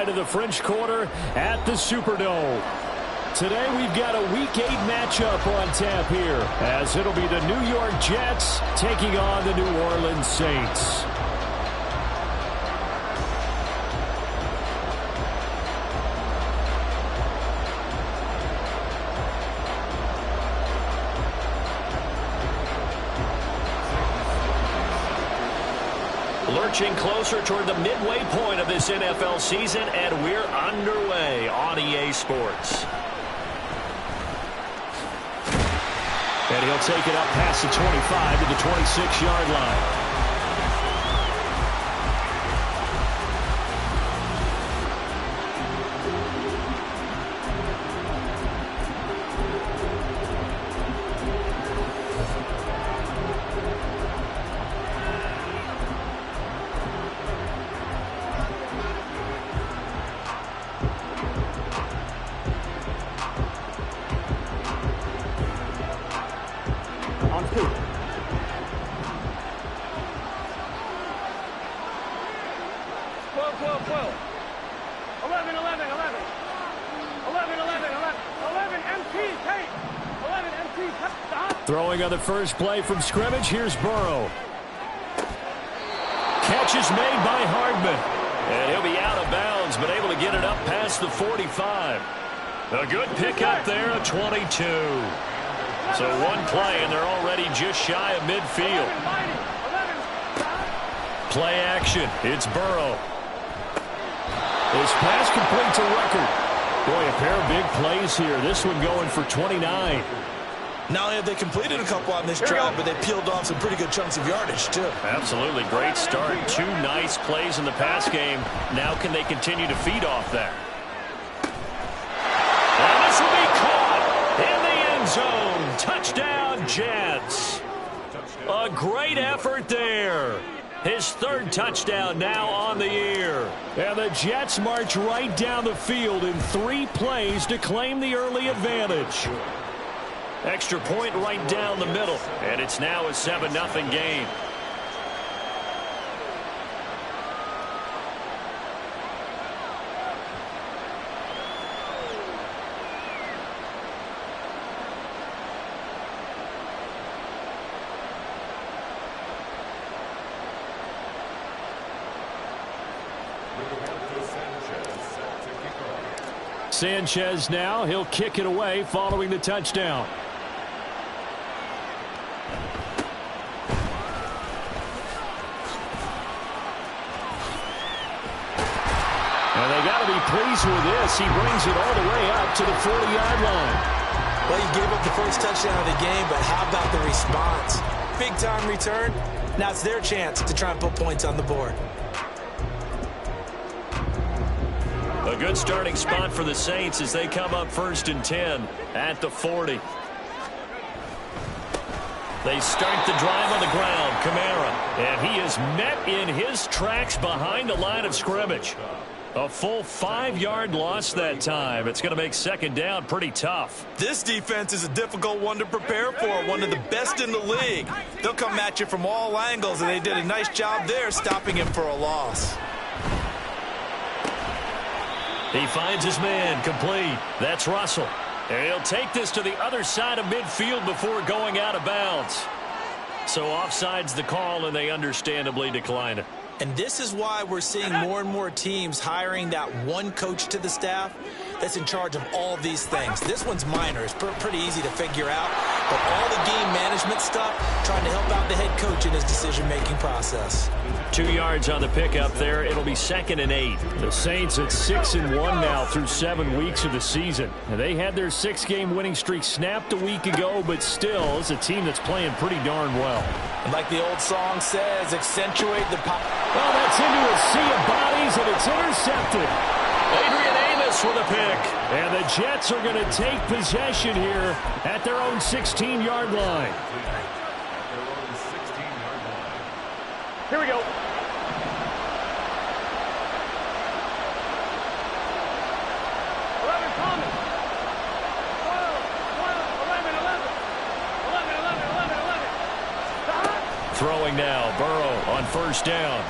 side of the French Quarter at the Superdome. Today we've got a Week 8 matchup on tap here, as it'll be the New York Jets taking on the New Orleans Saints. Lurching closer toward the midway point of this NFL season, and we're underway on EA Sports. And he'll take it up past the 25 to the 26-yard line. Throwing on the first play from scrimmage, here's Burrow. Catch is made by Hardman. And he'll be out of bounds, but able to get it up past the 45. A good pickup there, a 22. So one play, and they're already just shy of midfield. Play action. It's Burrow. His pass complete to Record. Boy, a pair of big plays here. This one going for 29. Not only have they completed a couple on this drive, but they peeled off some pretty good chunks of yardage, too. Absolutely. Great start. Two nice plays in the pass game. Now can they continue to feed off that? And this will be caught in the end zone. Touchdown, Jets. A great effort there. His third touchdown now on the year. And the Jets march right down the field in 3 plays to claim the early advantage. Extra point right down the middle. And it's now a 7-0 game. Sanchez now. He'll kick it away following the touchdown. And they got to be pleased with this. He brings it all the way up to the 40-yard line. Well, he gave up the first touchdown of the game, but how about the response? Big-time return. Now it's their chance to try and put points on the board. A good starting spot for the Saints as they come up 1st and 10 at the 40. They start the drive on the ground. Kamara. And he is met in his tracks behind the line of scrimmage. A full 5-yard loss that time. It's going to make second down pretty tough. This defense is a difficult one to prepare for. One of the best in the league. They'll come at you from all angles, and they did a nice job there stopping him for a loss. He finds his man complete. That's Russell. And he'll take this to the other side of midfield before going out of bounds. So offside's the call, and they understandably decline it. And this is why we're seeing more and more teams hiring that one coach to the staff that's in charge of all these things. This one's minor. It's pretty easy to figure out. But all the game management stuff, trying to help out the head coach in his decision-making process. 2 yards on the pickup there. It'll be 2nd and 8. The Saints at 6-1 now through 7 weeks of the season. And they had their 6-game winning streak snapped a week ago, but still, it's a team that's playing pretty darn well. And like the old song says, accentuate the power. Well, that's into a sea of bodies, and it's intercepted. Adrian Amos with a pick. And the Jets are going to take possession here at their own 16-yard line. Here we go. Throwing now, Burrow on 1st down.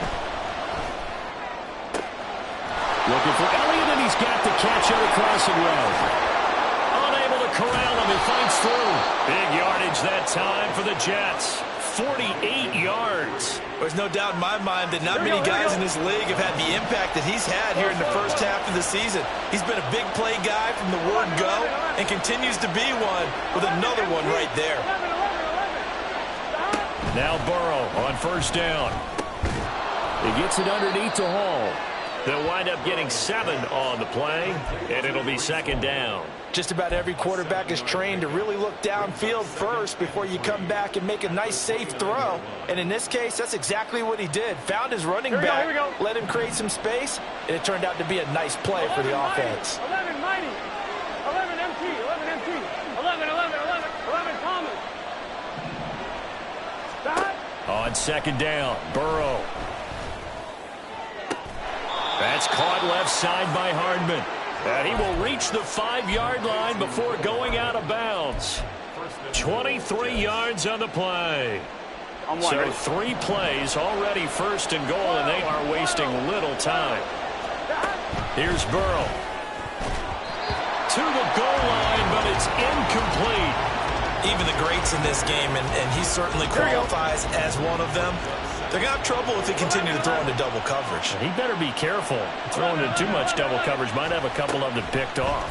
Looking for Elliott, and he's got the catch on the crossing route. Unable to corral him. He finds through. Big yardage that time for the Jets. 48 yards. There's no doubt in my mind that not many guys in this league have had the impact that he's had here in the first half of the season. He's been a big play guy from the word go and continues to be one with another one right there. Now Burrow on first down. He gets it underneath to Hall. They'll wind up getting 7 on the play, and it'll be second down. Just about every quarterback is trained to really look downfield first before you come back and make a nice, safe throw. And in this case, that's exactly what he did. Found his running back, let him create some space, and it turned out to be a nice play for the offense. 11 Mighty, 11 MT, 11 MT, 11 Thomas. Stop. On second down, Burrow. That's caught left side by Hardman. And he will reach the 5-yard line before going out of bounds. 23 yards on the play. So 3 plays already first and goal, and they are wasting little time. Here's Burrow. To the goal line, but it's incomplete. Even the greats in this game, and he certainly qualifies as one of them, they're going to have trouble if they continue to throw into double coverage. He better be careful. Throwing into too much double coverage might have a couple of them picked off.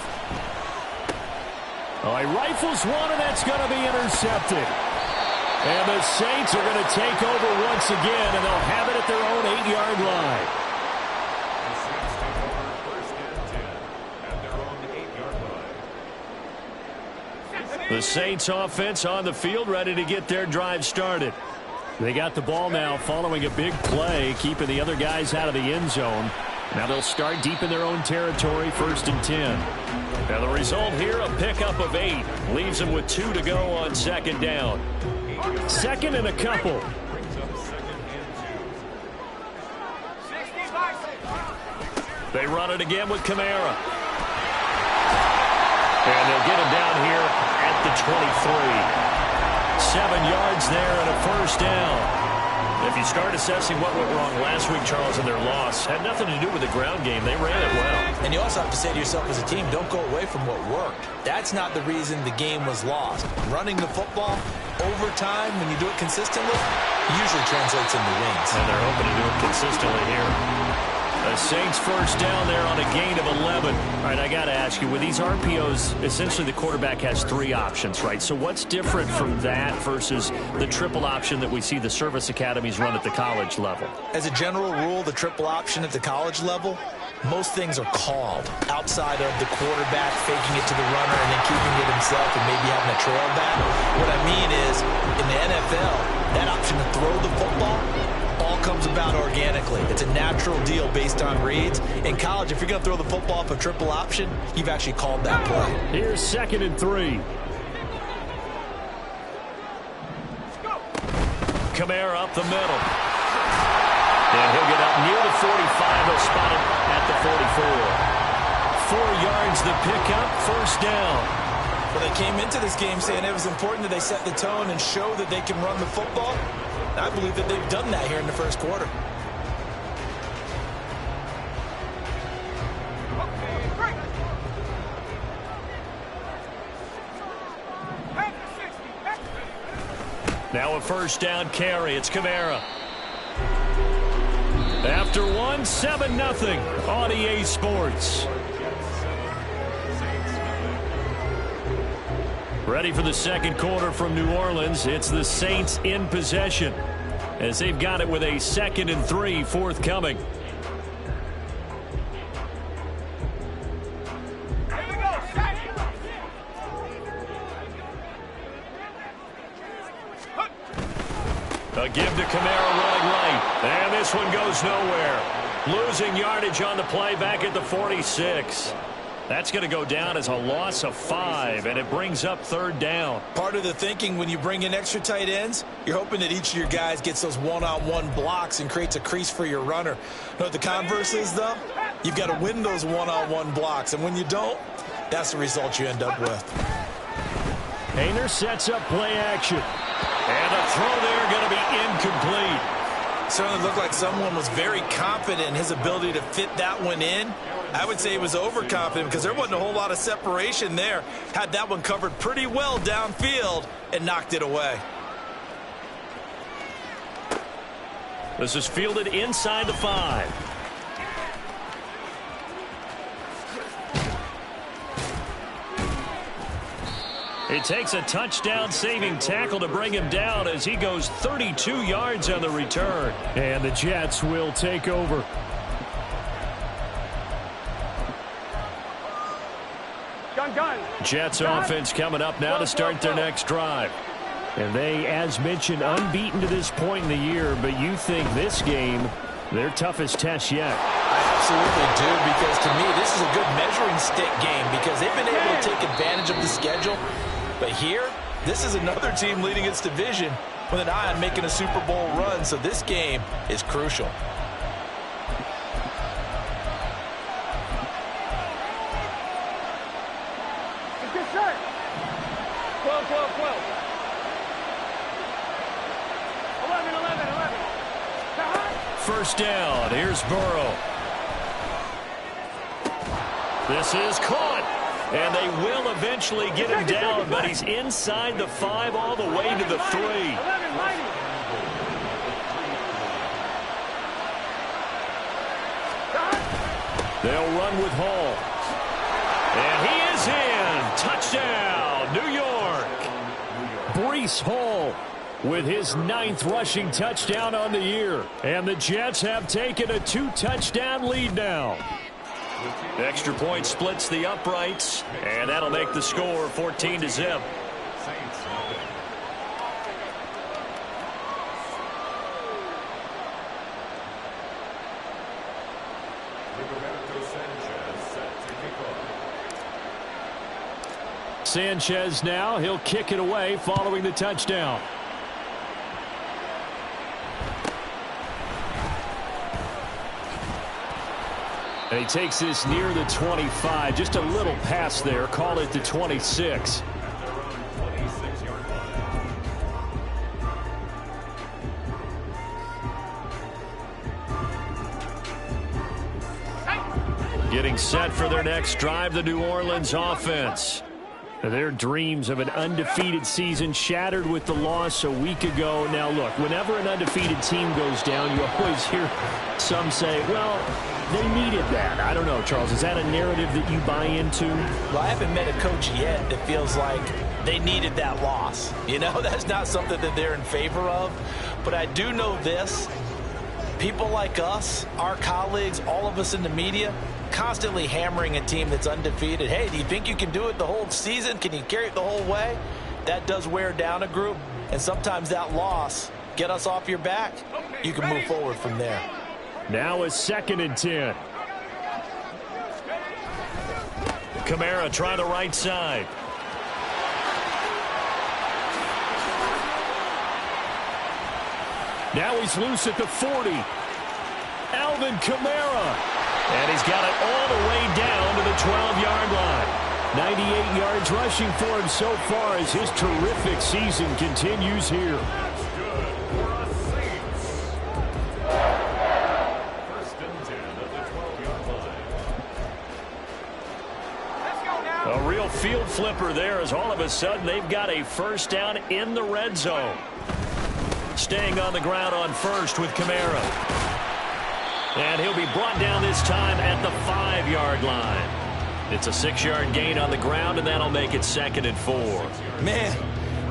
Oh, he rifles one, and that's going to be intercepted. And the Saints are going to take over once again, and they'll have it at their own 8-yard line. The Saints offense on the field, ready to get their drive started. They got the ball now following a big play, keeping the other guys out of the end zone. Now they'll start deep in their own territory, 1st and 10. Now the result here, a pickup of 8. Leaves them with 2 to go on second down. Second and a couple. They run it again with Kamara. And they'll get him down here at the 23. 7 yards there and a first down. If you start assessing what went wrong last week, Charles, in their loss, had nothing to do with the ground game. They ran it well. And you also have to say to yourself as a team, don't go away from what worked. That's not the reason the game was lost. Running the football over time, when you do it consistently, usually translates into wins. And they're hoping to do it consistently here. The Saints first down there on a gain of 11. All right, I got to ask you, with these RPOs, essentially the quarterback has 3 options, right? So what's different from that versus the triple option that we see the service academies run at the college level? As a general rule, the triple option at the college level, most things are called outside of the quarterback faking it to the runner and then keeping it himself and maybe having a trail back. What I mean is, in the NFL, that option to throw the football all comes about organically. It's a natural deal based on reads. In college, if you're going to throw the football off a triple option, you've actually called that play. Here's 2nd and 3. Kamara up the middle. And he'll get up near the 45. They'll spot him at the 44. 4 yards the pickup, first down. Well, they came into this game saying it was important that they set the tone and show that they can run the football. I believe that they've done that here in the first quarter. Now a first down carry. It's Kamara. After 1, 7-0 on EA Sports. Ready for the second quarter from New Orleans. It's the Saints in possession as they've got it with a 2nd and 3 forthcoming. A give to Kamara running right. And this one goes nowhere. Losing yardage on the play back at the 46. That's going to go down as a loss of 5, and it brings up 3rd down. Part of the thinking when you bring in extra tight ends, you're hoping that each of your guys gets those one-on-one blocks and creates a crease for your runner. You know what the converse is, though? You've got to win those one-on-one blocks, and when you don't, that's the result you end up with. Hayner sets up play action. And the throw there going to be incomplete. Certainly looked like someone was very confident in his ability to fit that one in. I would say he was overconfident because there wasn't a whole lot of separation there. Had that one covered pretty well downfield and knocked it away. This is fielded inside the 5. It takes a touchdown-saving tackle to bring him down as he goes 32 yards on the return. And the Jets will take over. Gun. Jets offense coming up now to start their next drive. And they, as mentioned, unbeaten to this point in the year, but you think this game, their toughest test yet. I absolutely do, because to me, this is a good measuring stick game because they've been able to take advantage of the schedule. But here, this is another team leading its division with an eye on making a Super Bowl run, so this game is crucial. Get set. 12. 11. First down. Here's Burrow. This is caught. And they will eventually get him down, but he's inside the 5 all the way to the 3. 11, mighty. They'll run with Hall. And he is in. Touchdown, New York. Breece Hall with his 9th rushing touchdown on the year. And the Jets have taken a 2-touchdown lead now. Extra point splits the uprights, and that'll make the score 14-0. Sanchez now, he'll kick it away following the touchdown. And he takes this near the 25. Just a little pass there. Call it the 26. Getting set for their next drive, the New Orleans offense. Their dreams of an undefeated season shattered with the loss a week ago. Now, look, whenever an undefeated team goes down, you always hear some say, well, they needed that. I don't know, Charles. Is that a narrative that you buy into? Well, I haven't met a coach yet that feels like they needed that loss. You know, that's not something that they're in favor of. But I do know this. People like us, our colleagues, all of us in the media, constantly hammering a team that's undefeated. Hey, do you think you can do it the whole season? Can you carry it the whole way? That does wear down a group. And sometimes that loss, get us off your back, you can move forward from there. Now a 2nd and 10. Kamara try the right side. Now he's loose at the 40. Alvin Kamara. And he's got it all the way down to the 12-yard line. 98 yards rushing for him so far as his terrific season continues here. A real field flipper there as all of a sudden they've got a first down in the red zone. Staying on the ground on first with Kamara. And he'll be brought down this time at the 5-yard line. It's a 6-yard gain on the ground, and that'll make it 2nd and 4. Man,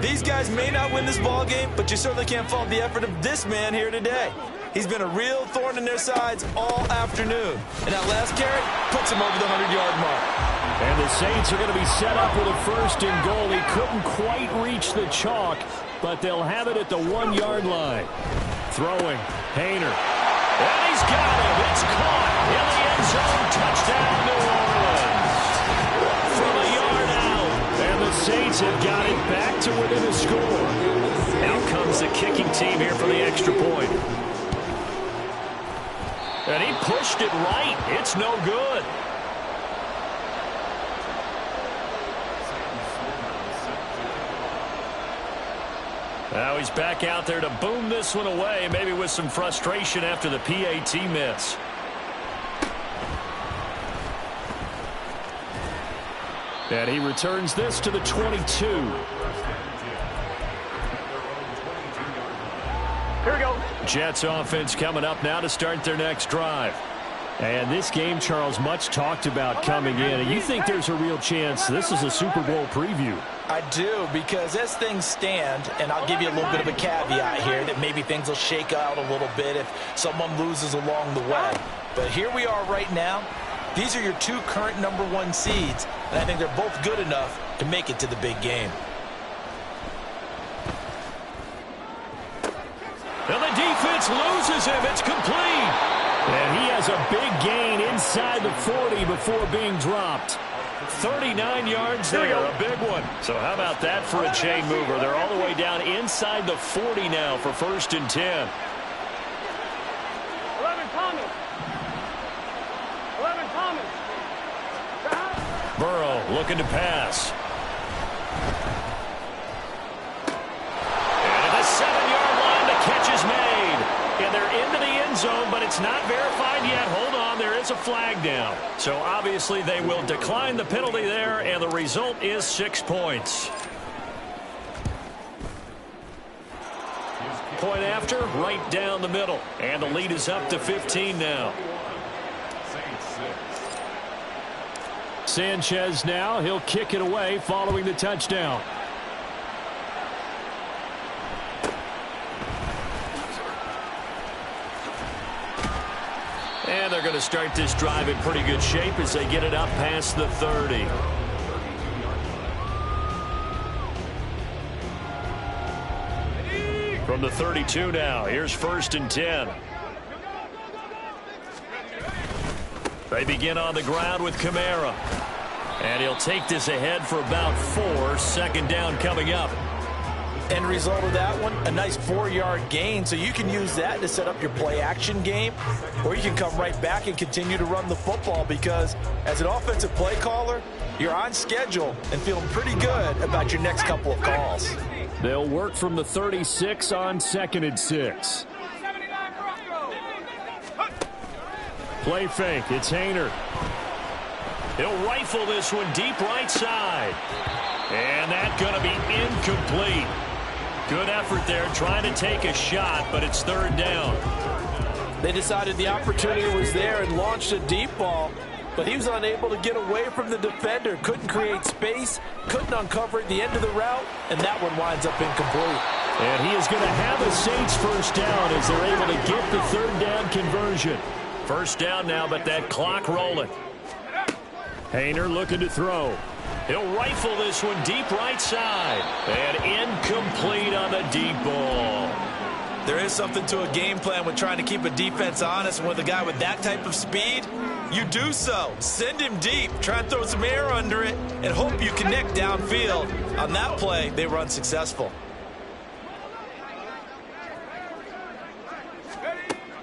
these guys may not win this ball game, but you certainly can't fault the effort of this man here today. He's been a real thorn in their sides all afternoon. And that last carry puts him over the 100-yard mark. And the Saints are going to be set up with a 1st and goal. He couldn't quite reach the chalk, but they'll have it at the 1-yard line. Throwing, Hayner. And he's got him. It's caught in the end zone. Touchdown, New Orleans. From a yard out. And the Saints have got it back to within a score. Out comes the kicking team here for the extra point. And he pushed it right. It's no good. Now he's back out there to boom this one away, maybe with some frustration after the PAT miss. And he returns this to the 22. Here we go. Jets offense coming up now to start their next drive. And this game, Charles, much talked about coming in. And you think there's a real chance this is a Super Bowl preview? I do, because as things stand, and I'll give you a little bit of a caveat here, that maybe things will shake out a little bit if someone loses along the way. But here we are right now. These are your two current #1 seeds, and I think they're both good enough to make it to the big game. And the defense loses him. It's complete. And he has a big gain inside the 40 before being dropped. 39 yards there, a big one. So how about that for a chain mover? They're all the way down inside the 40 now for 1st and 10. 11 Thomas. 11 Thomas. Burrow looking to pass. And at the 7-yard line, the catch is made. And they're into the end zone, but it's not verified yet. Hold on, there is a flag down. So obviously they will decline the penalty there, and the result is 6 points. Point after, right down the middle. And the lead is up to 15 now. Sanchez now, he'll kick it away following the touchdown. And they're going to start this drive in pretty good shape as they get it up past the 30. From the 32 now, here's 1st and 10. They begin on the ground with Kamara. And he'll take this ahead for about 4. 2nd down coming up. End result of that one, a nice 4-yard gain, so you can use that to set up your play-action game, or you can come right back and continue to run the football, because as an offensive play caller, you're on schedule and feeling pretty good about your next couple of calls. They'll work from the 36 on 2nd and 6. Play fake, it's Haener. He'll rifle this one deep right side. And that's going to be incomplete. Good effort there trying to take a shot, but it's 3rd down. They decided the opportunity was there and launched a deep ball, but he was unable to get away from the defender, couldn't create space, couldn't uncover at the end of the route, and that one winds up incomplete. And he is going to have the Saints 1st down as they're able to get the 3rd down conversion. 1st down now, but that clock rolling. Haener looking to throw. He'll rifle this one deep right side. And incomplete on the deep ball. There is something to a game plan with trying to keep a defense honest, and with a guy with that type of speed, you do so. Send him deep, try and throw some air under it, and hope you connect downfield. On that play, they were unsuccessful.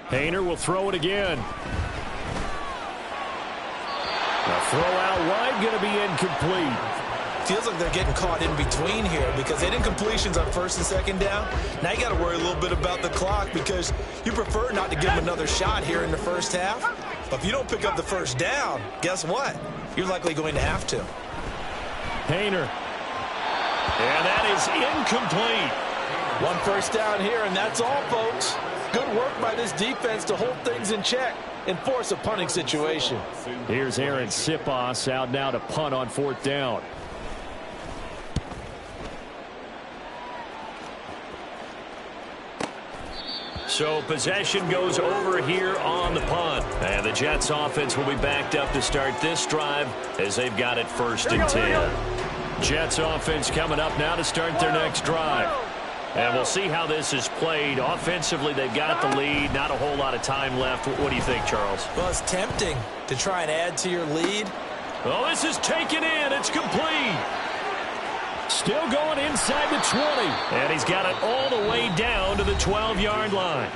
Haener will throw it again. The throw out wide going to be incomplete. Feels like they're getting caught in between here, because they did incompletions on 1st and 2nd down. Now you got to worry a little bit about the clock, because you prefer not to give them another shot here in the 1st half. But if you don't pick up the 1st down, guess what? You're likely going to have to. Haener. And that is incomplete. 1 1st down here, and that's all, folks. Good work by this defense to hold things in check and force a punting situation. Here's Aaron Siposs out now to punt on 4th down. So possession goes over here on the punt. And the Jets offense will be backed up to start this drive as they've got it 1st and 10. Jets offense coming up now to start their next drive. And we'll see how this is played. Offensively, they've got the lead. Not a whole lot of time left. What do you think, Charles? Well, it's tempting to try and add to your lead. Oh, this is taken in. It's complete. Still going inside the 20. And he's got it all the way down to the 12-yard line.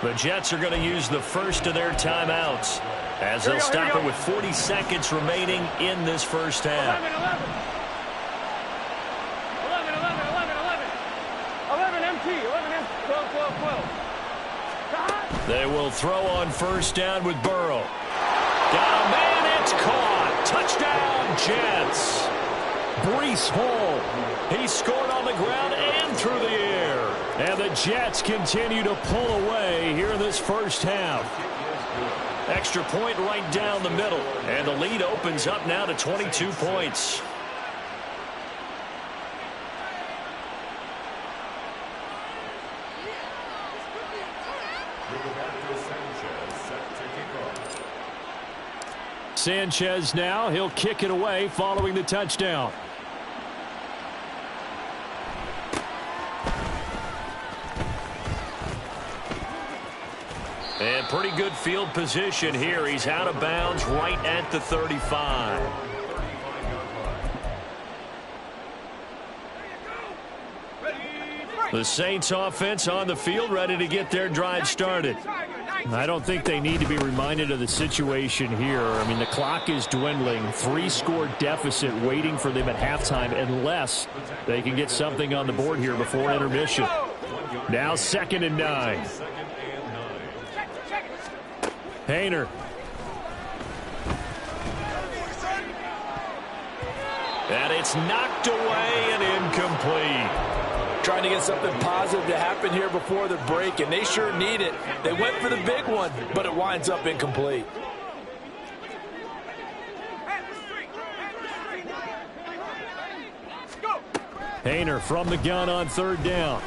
The Jets are going to use the first of their timeouts as they'll stop it with 40 seconds remaining in this 1st half. 11, 11. 11, 11, 11, 11. 11, They will throw on first down with Burrow. Got a man, it's caught. Touchdown, Jets. Breece Hall, he scored on the ground and through the air. And the Jets continue to pull away here in this first half. Extra point right down the middle. And the lead opens up now to 22 points. Sanchez now, he'll kick it away following the touchdown. And pretty good field position here. He's out of bounds right at the 35. The Saints offense on the field, ready to get their drive started. I don't think they need to be reminded of the situation here. I mean, the clock is dwindling. 3-score deficit waiting for them at halftime unless they can get something on the board here before intermission. Now 2nd and 9. Haener. And it's knocked away and incomplete. Trying to get something positive to happen here before the break, and they sure need it. They went for the big one, but it winds up incomplete. Haener from the gun on 3rd down.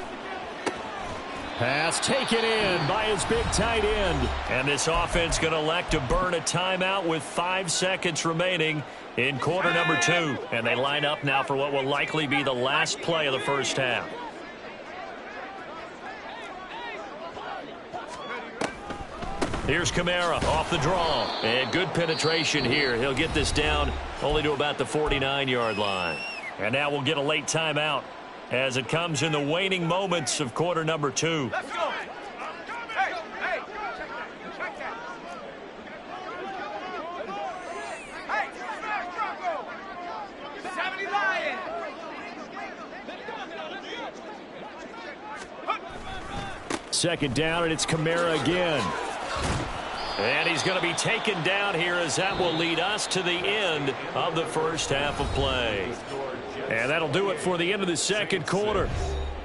Pass taken in by his big tight end. And this offense going to elect to burn a timeout with 5 seconds remaining in quarter number 2. And they line up now for what will likely be the last play of the first half. Here's Kamara off the draw. And good penetration here. He'll get this down only to about the 49-yard line. And now we'll get a late timeout as it comes in the waning moments of quarter number 2. Let's go. Hey, check that. Hey, 70 Lions. Second down, and it's Kamara again. And he's going to be taken down here as that will lead us to the end of the first half of play. And that'll do it for the end of the second quarter.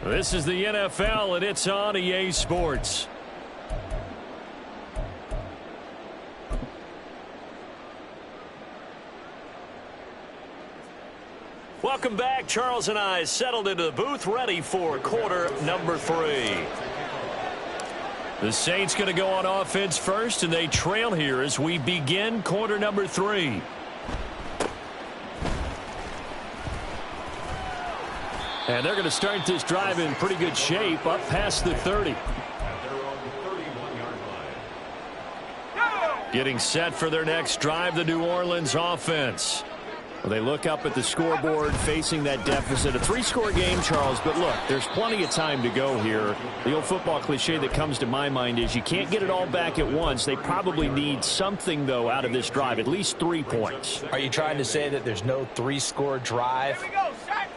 This is the NFL, and it's on EA Sports. Welcome back. Charles and I settled into the booth, ready for quarter number 3. The Saints going to go on offense first, and they trail here as we begin quarter number 3. And they're going to start this drive in pretty good shape, up past the 30. Getting set for their next drive, the New Orleans offense. Well, they look up at the scoreboard facing that deficit. A 3-score game, Charles, but look, there's plenty of time to go here. The old football cliche that comes to my mind is you can't get it all back at once. They probably need something, though, out of this drive, at least 3 points. Are you trying to say that there's no 3-score drive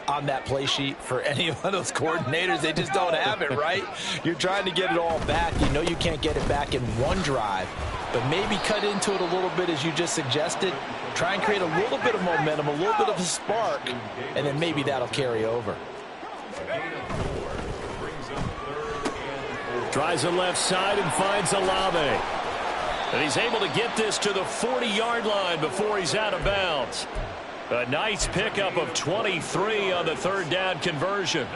on that play sheet for any one of those coordinators? They just don't have it, right? You're trying to get it all back. You know you can't get it back in one drive, but maybe cut into it a little bit as you just suggested. Try and create a little bit of momentum, a little bit of a spark, and then maybe that'll carry over. Tries the left side and finds Olave. And he's able to get this to the 40-yard line before he's out of bounds. A nice pickup of 23 on the 3rd down conversion.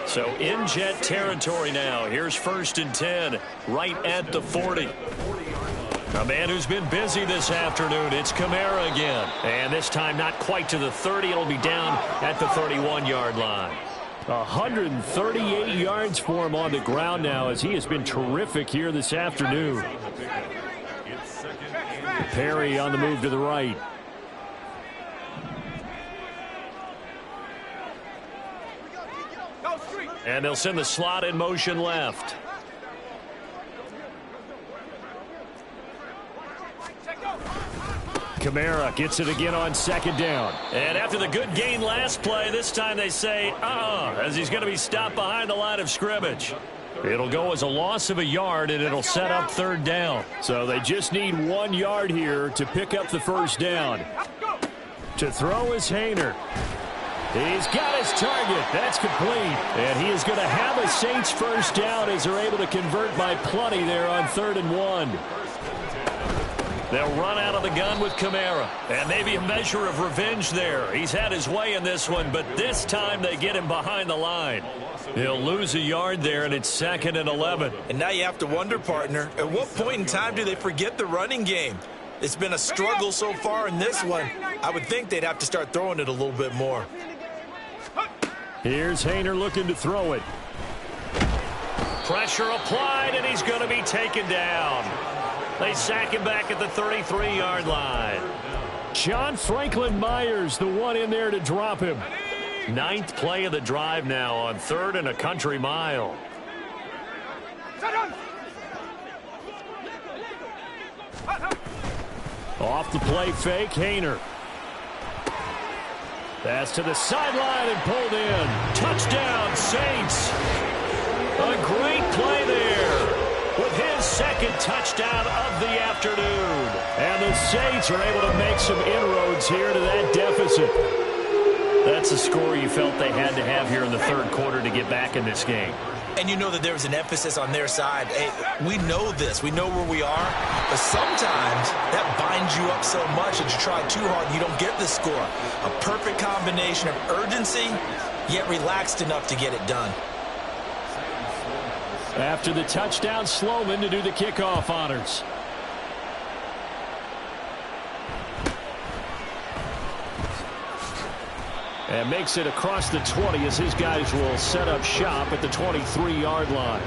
So in Jet territory now. Here's 1st and 10 right at the 40. A man who's been busy this afternoon. It's Kamara again. And this time not quite to the 30. It'll be down at the 31-yard line. 138 yards for him on the ground now as he has been terrific here this afternoon. Perry on the move to the right. And they'll send the slot in motion left. Kamara gets it again on 2nd down. And after the good gain last play, this time they say, as he's going to be stopped behind the line of scrimmage. It'll go as a loss of a yard, and it'll set up third down. So they just need 1 yard here to pick up the first down. To throw is Haener. He's got his target. That's complete. And he is going to have a Saints first down as they're able to convert by plenty there on 3rd and 1. They'll run out of the gun with Kamara. And maybe a measure of revenge there. He's had his way in this one, but this time they get him behind the line. He'll lose a yard there, and it's 2nd and 11. And now you have to wonder, partner, at what point in time do they forget the running game? It's been a struggle so far in this one. I would think they'd have to start throwing it a little bit more. Here's Haener looking to throw it. Pressure applied, and he's going to be taken down. They sack him back at the 33-yard line. John Franklin Myers, the one in there to drop him. 9th play of the drive now on 3rd and a country mile. Off the play fake, Haener. Pass to the sideline and pulled in. Touchdown, Saints. A great play there with his 2nd touchdown of the afternoon. And the Saints are able to make some inroads here to that deficit. That's a score you felt they had to have here in the 3rd quarter to get back in this game. And you know that there was an emphasis on their side. Hey, we know this. We know where we are. But sometimes that binds you up so much that you try too hard and you don't get the score. A perfect combination of urgency, yet relaxed enough to get it done. After the touchdown, Sloman to do the kickoff honors. And makes it across the 20 as his guys will set up shop at the 23-yard line.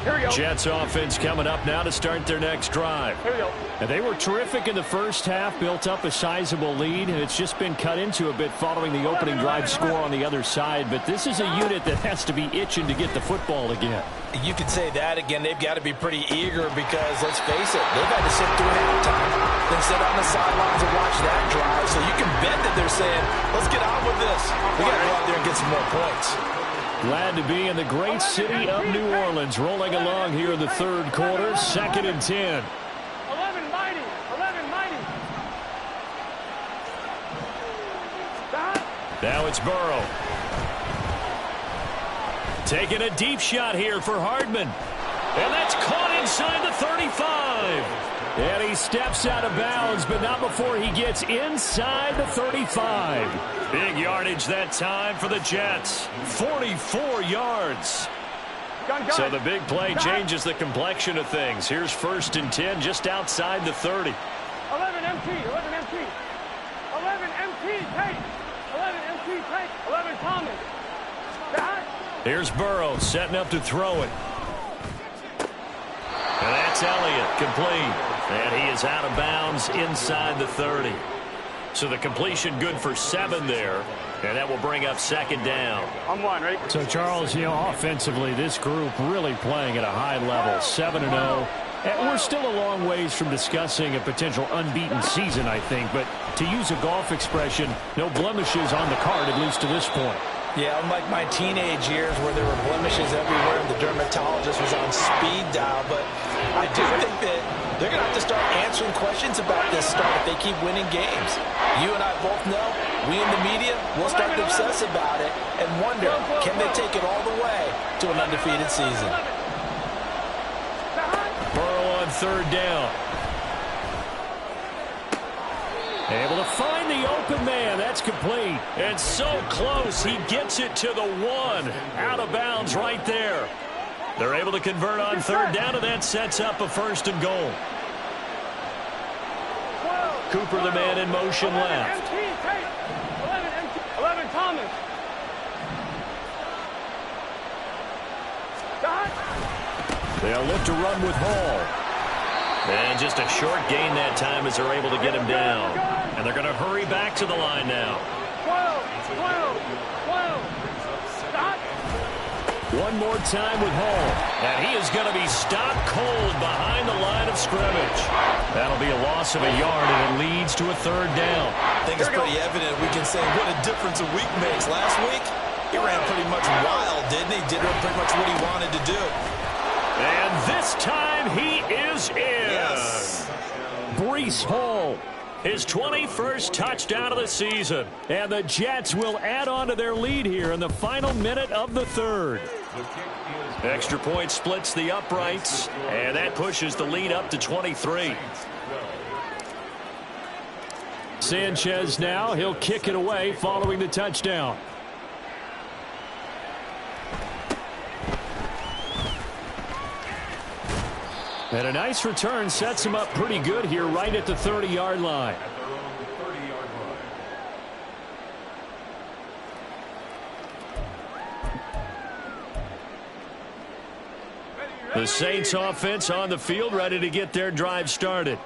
Here we go. Jets offense coming up now to start their next drive. Here we go. And they were terrific in the first half, built up a sizable lead, and it's just been cut into a bit following the opening drive score on the other side. But this is a unit that has to be itching to get the football again. You could say that again. They've got to be pretty eager because, let's face it, they've had to sit through halftime, then sit on the sidelines and watch that drive. So you can bet that they're saying, let's get on with this. We got to go out there and get some more points. Glad to be in the great city of New Orleans, rolling along here in the 3rd quarter, 2nd and 10. 11 mighty. 11 mighty. Now it's Burrow. Taking a deep shot here for Hardman. And that's caught inside the 35. And he steps out of bounds, but not before he gets inside the 35. Big yardage that time for the Jets. 44 yards. Gun. So the big play changes the complexion of things. Here's 1st and 10 just outside the 30. 11 MT. 11 MT. 11 MT. Take. 11 MT. Take. 11 Thomas. Here's Burrow setting up to throw it. And that's Elliott, complete. And he is out of bounds inside the 30. So the completion good for 7 there. And that will bring up 2nd down. I'm one, right? So, Charles, offensively, this group really playing at a high level, 7-0. And we're still a long ways from discussing a potential unbeaten season, I think. But to use a golf expression, no blemishes on the card, at least to this point. Yeah, unlike my teenage years where there were blemishes everywhere and the dermatologist was on speed dial. But I do think that they're going to have to start answering questions about this start if they keep winning games. You and I both know, we in the media, will start to obsess about it and wonder, can they take it all the way to an undefeated season? Burrow on 3rd down. Able to find the open man. That's complete. And so close. He gets it to the 1. Out of bounds right there. They're able to convert on 3rd down, and that sets up a 1st and goal. Cooper, the man in motion left. 11 Thomas. They'll look to run with Hall. And just a short gain that time as they're able to get him down. And they're going to hurry back to the line now. One more time with Hall. And he is going to be stopped cold behind the line of scrimmage. That'll be a loss of a yard, and it leads to a third down. I think it's pretty evident we can say what a difference a week makes. Last week, he ran pretty much wild, didn't he? Did pretty much what he wanted to do. And this time he is in. Yes. Breece Hall. His 21st touchdown of the season. And the Jets will add on to their lead here in the final minute of the third. Extra point splits the uprights, and that pushes the lead up to 23. Sanchez now, he'll kick it away following the touchdown. And a nice return sets him up pretty good here right at the 30-yard line. The Saints offense on the field ready to get their drive started.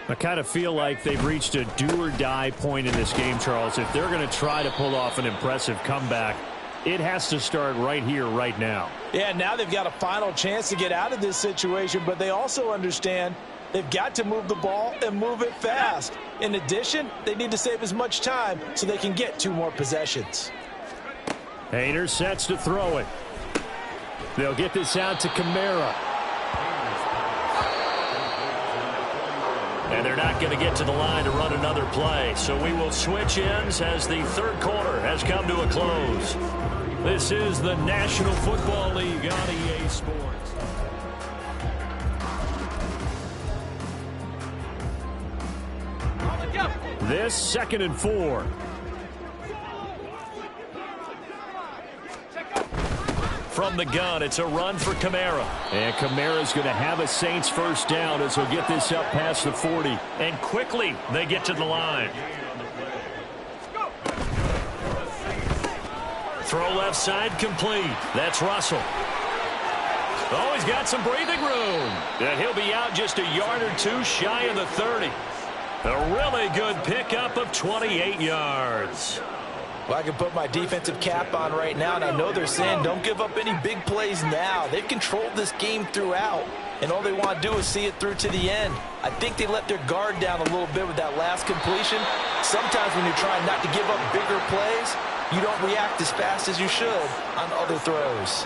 I kind of feel like they've reached a do-or-die point in this game, Charles. If they're going to try to pull off an impressive comeback, it has to start right here, right now. Yeah, now they've got a final chance to get out of this situation, but they also understand they've got to move the ball and move it fast. In addition, they need to save as much time so they can get 2 more possessions. Hayner sets to throw it. They'll get this out to Kamara. And they're not going to get to the line to run another play. So we will switch ends as the third quarter has come to a close. This is the National Football League on EA Sports. This 2nd and 4. From the gun, it's a run for Kamara. And Kamara's going to have a Saints first down as he'll get this up past the 40. And quickly, they get to the line. Throw left side complete. That's Russell. Oh, he's got some breathing room. And he'll be out just a yard or 2 shy of the 30. A really good pickup of 28 yards. Well, I can put my defensive cap on right now, and I know they're saying don't give up any big plays now. They've controlled this game throughout, and all they want to do is see it through to the end. I think they let their guard down a little bit with that last completion. Sometimes when you're trying not to give up bigger plays, you don't react as fast as you should on other throws.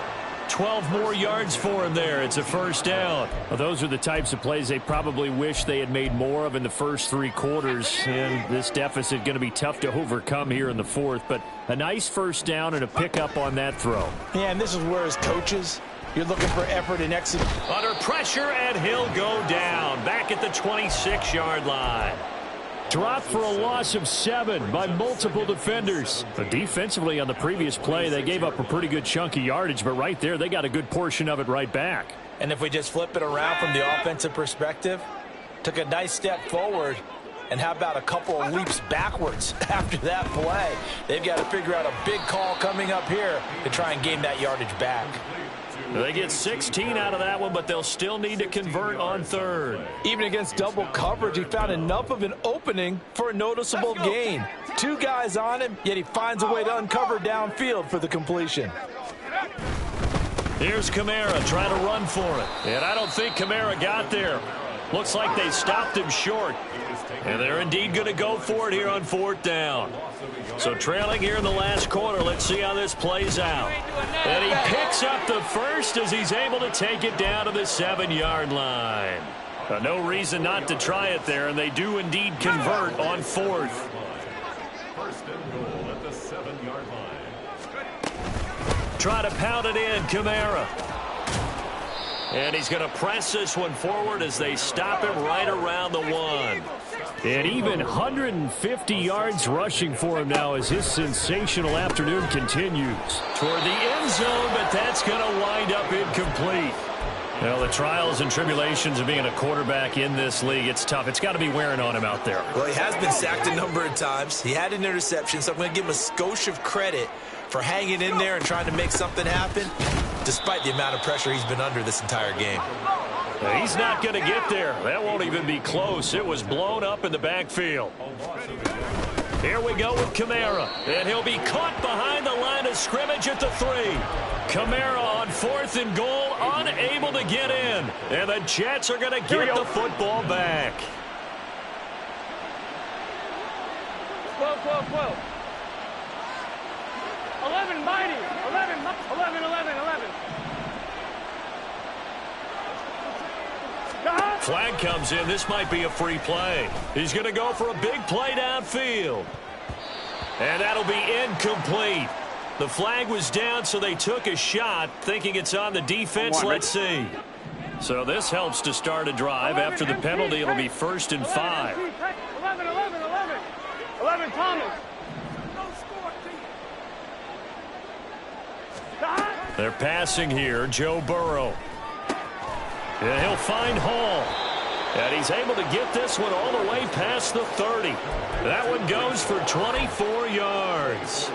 12 more yards for him there. It's a first down. Well, those are the types of plays they probably wish they had made more of in the first 3 quarters. And this deficit going to be tough to overcome here in the 4th. But a nice first down and a pickup on that throw. Yeah, and this is where as coaches, you're looking for effort and execution. Under pressure, and he'll go down. Back at the 26-yard line. Dropped for a loss of 7 by multiple defenders. But defensively on the previous play, they gave up a pretty good chunk of yardage, but right there, they got a good portion of it right back. And if we just flip it around from the offensive perspective, took a nice step forward, and how about a couple of leaps backwards after that play? They've got to figure out a big call coming up here to try and gain that yardage back. They get 16 out of that one, but they'll still need to convert on 3rd. Even against double coverage, he found enough of an opening for a noticeable gain. 2 guys on him, yet he finds a way to uncover downfield for the completion. Here's Kamara trying to run for it. And I don't think Kamara got there. Looks like they stopped him short. And they're indeed going to go for it here on 4th down. So trailing here in the last quarter, let's see how this plays out. And he picks up the first as he's able to take it down to the 7-yard line. No reason not to try it there, and they do indeed convert on 4th. First and goal at the 7-yard line. Try to pound it in, Kamara. And he's going to press this one forward as they stop him right around the 1. And even 150 yards rushing for him now as his sensational afternoon continues. Toward the end zone, but that's going to wind up incomplete. Well, the trials and tribulations of being a quarterback in this league, it's tough. It's got to be wearing on him out there. Well, he has been sacked a number of times. He had an interception, so I'm going to give him a skosh of credit for hanging in there and trying to make something happen, despite the amount of pressure he's been under this entire game. He's not going to get there. That won't even be close. It was blown up in the backfield. Here we go with Kamara. And he'll be caught behind the line of scrimmage at the 3. Kamara on 4th and goal, unable to get in. And the Jets are going to get the football back. 12, 12, 12. 11, mighty. 11, 11, 11, 11. Flag comes in. This might be a free play. He's going to go for a big play downfield. And that'll be incomplete. The flag was down, so they took a shot, thinking it's on the defense. Let's see. So this helps to start a drive. After the penalty, it'll be 1st and 5. 11, 11, 11. 11, Thomas. They're passing here. Joe Burrow. And he'll find Hall. And he's able to get this one all the way past the 30. That one goes for 24 yards.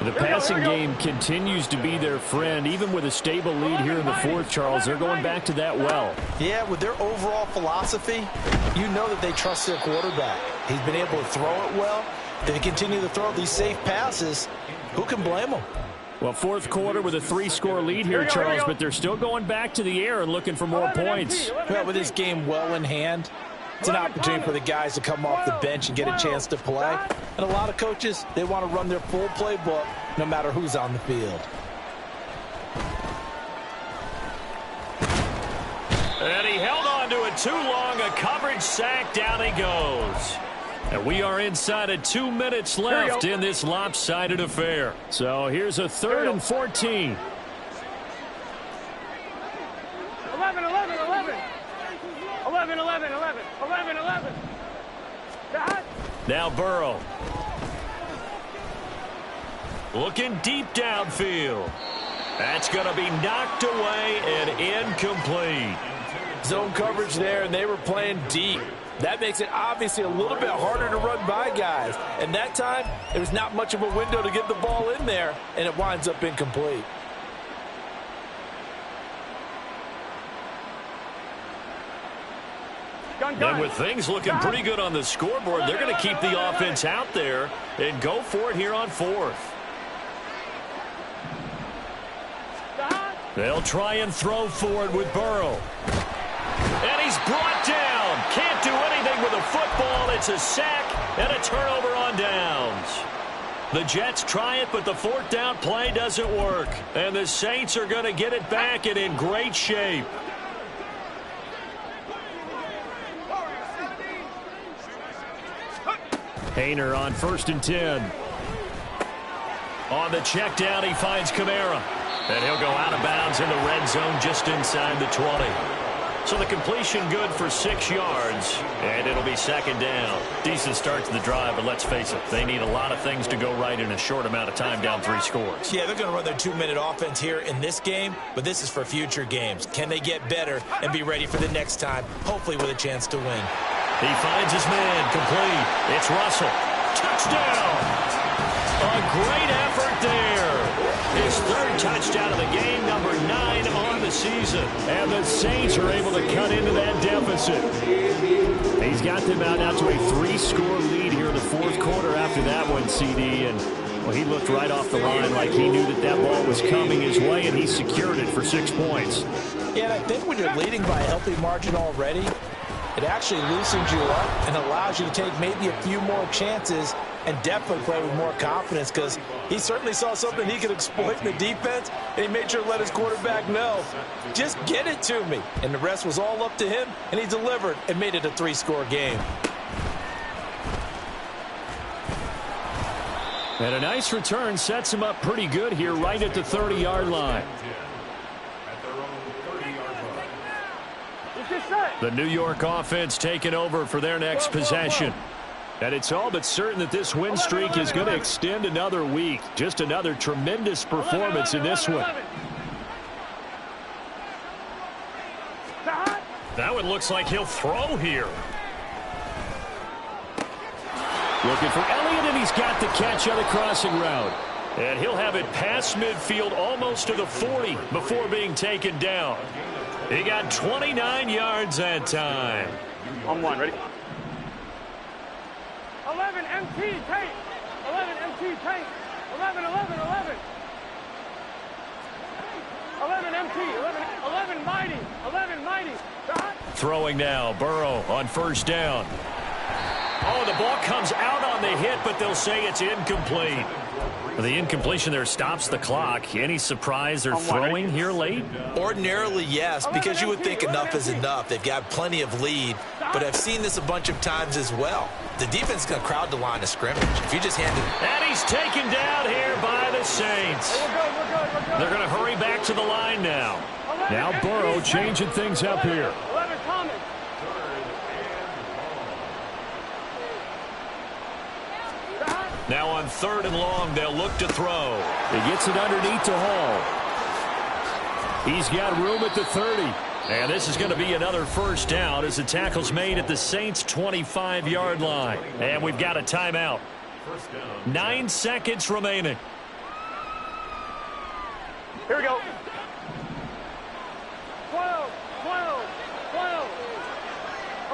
The passing game continues to be their friend. Even with a stable lead here in the 4th, Charles, they're going back to that well. Yeah, with their overall philosophy, you know that they trust their quarterback. He's been able to throw it well. If they continue to throw these safe passes, who can blame them? Well, 4th quarter with a 3-score lead here, Charles, but they're still going back to the air and looking for more points. Well, with this game well in hand, it's an opportunity for the guys to come off the bench and get a chance to play. And a lot of coaches, they want to run their full playbook no matter who's on the field. And he held on to it too long. A coverage sack. Down he goes. And we are inside of 2 minutes left in this lopsided affair. So here's a 3rd and 14. 11, 11, 11. 11, 11, 11. 11, 11. Now Burrow. Looking deep downfield. That's going to be knocked away and incomplete. Zone coverage there, and they were playing deep. That makes it obviously a little bit harder to run by guys. And that time, there was not much of a window to get the ball in there, and it winds up incomplete. And with things looking pretty good on the scoreboard, they're going to keep the offense out there and go for it here on 4th. They'll try and throw forward with Burrow. And he's brought down. Can't do anything with a football. It's a sack and a turnover on downs. The Jets try it, but the 4th down play doesn't work. And the Saints are going to get it back and in great shape. Hayner on 1st and 10. On the check down, he finds Kamara. And he'll go out of bounds in the red zone just inside the 20. So the completion good for 6 yards, and it'll be 2nd down. Decent start to the drive, but let's face it, they need a lot of things to go right in a short amount of time, down 3 scores. Yeah, they're going to run their 2-minute offense here in this game, but this is for future games. Can they get better and be ready for the next time, hopefully with a chance to win? He finds his man, complete. It's Russell. Touchdown! A great effort there. His 3rd touchdown of the game, number 9 on the season. And the Saints are able to cut into that deficit. He's got them out now to a 3-score lead here in the 4th quarter after that one, CD. And, well, he looked right off the line like he knew that that ball was coming his way, and he secured it for 6 points. Yeah, and I think when you're leading by a healthy margin already, it actually loosens you up and allows you to take maybe a few more chances and definitely play with more confidence, because he certainly saw something he could exploit in the defense, and he made sure to let his quarterback know, just get it to me. And the rest was all up to him, and he delivered and made it a 3-score game. And a nice return sets him up pretty good here right at the 30-yard line. The New York offense taking over for their next possession. And it's all but certain that this win streak is going to extend another week. Just another tremendous performance in this one. That one looks like he'll throw here. Looking for Elliott, and he's got the catch on the crossing route. And he'll have it past midfield almost to the 40 before being taken down. He got 29 yards that time. On 1, ready? 11 MT, take. 11 MT, take. 11, 11, 11. 11 MT, 11 mighty, 11 mighty. Throwing now, Burrow on first down. Oh, the ball comes out on the hit, but they'll say it's incomplete. The incompletion there stops the clock. Any surprise they're throwing here late? Ordinarily, yes, because you would think enough is enough. They've got plenty of lead, but I've seen this a bunch of times as well. The defense is going to crowd the line of scrimmage. If you just hand it... And he's taken down here by the Saints. They're going to hurry back to the line now. Now Burrow changing things up here. 11 Thomas. Now on 3rd and long, they'll look to throw. He gets it underneath to Hall. He's got room at the 30. And this is going to be another first down as the tackle's made at the Saints' 25-yard line. And we've got a timeout. 9 seconds remaining. Here we go. 12, 12, 12.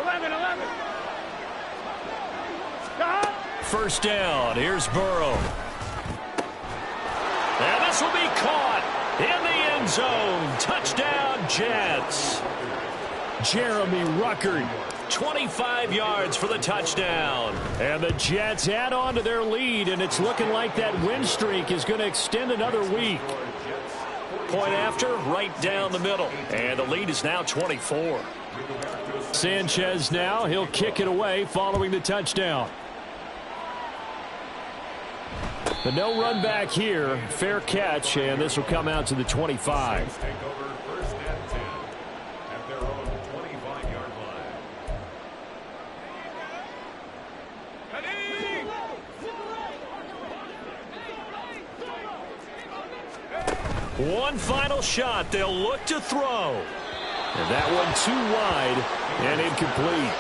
11, 11. Stop. First down. Here's Burrow. And this will be caught in the end zone. Touchdown, Jets. Jeremy Ruckert. 25 yards for the touchdown. And the Jets add on to their lead, and it's looking like that win streak is going to extend another week. Point after, right down the middle. And the lead is now 24. Sanchez now, he'll kick it away following the touchdown. The no run back here, fair catch, and this will come out to the 25. Take over 1st and 10 at their own 25-yard line. One final shot. They'll look to throw. And that one too wide and incomplete.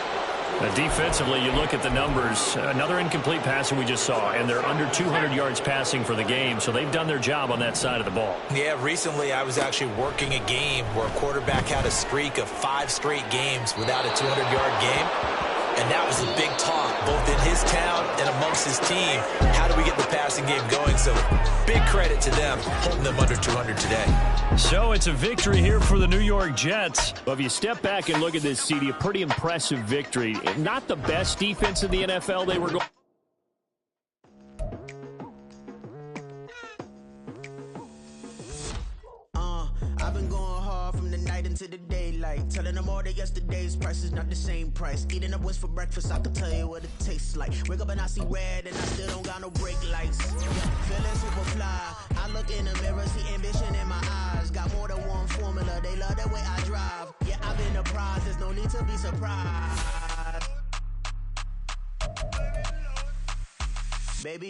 Defensively, you look at the numbers. Another incomplete passing we just saw, and they're under 200 yards passing for the game, so they've done their job on that side of the ball. Yeah, recently I was actually working a game where a quarterback had a streak of 5 straight games without a 200-yard game. And that was the big talk, both in his town and amongst his team. How do we get the passing game going? So big credit to them, holding them under 200 today. So it's a victory here for the New York Jets. Well, if you step back and look at this, CD, a pretty impressive victory. Not the best defense in the NFL they were going. I've been going hard from the night into the daylight, telling them all that yesterday's price is not the same price. Eating up what's for breakfast, I can tell you what it tastes like. Wake up and I see red and I still don't got no brake lights. Feeling super fly, I look in the mirror, see ambition in my eyes. Got more than one formula, they love the way I drive. Yeah, I've been a prize, there's no need to be surprised. Baby.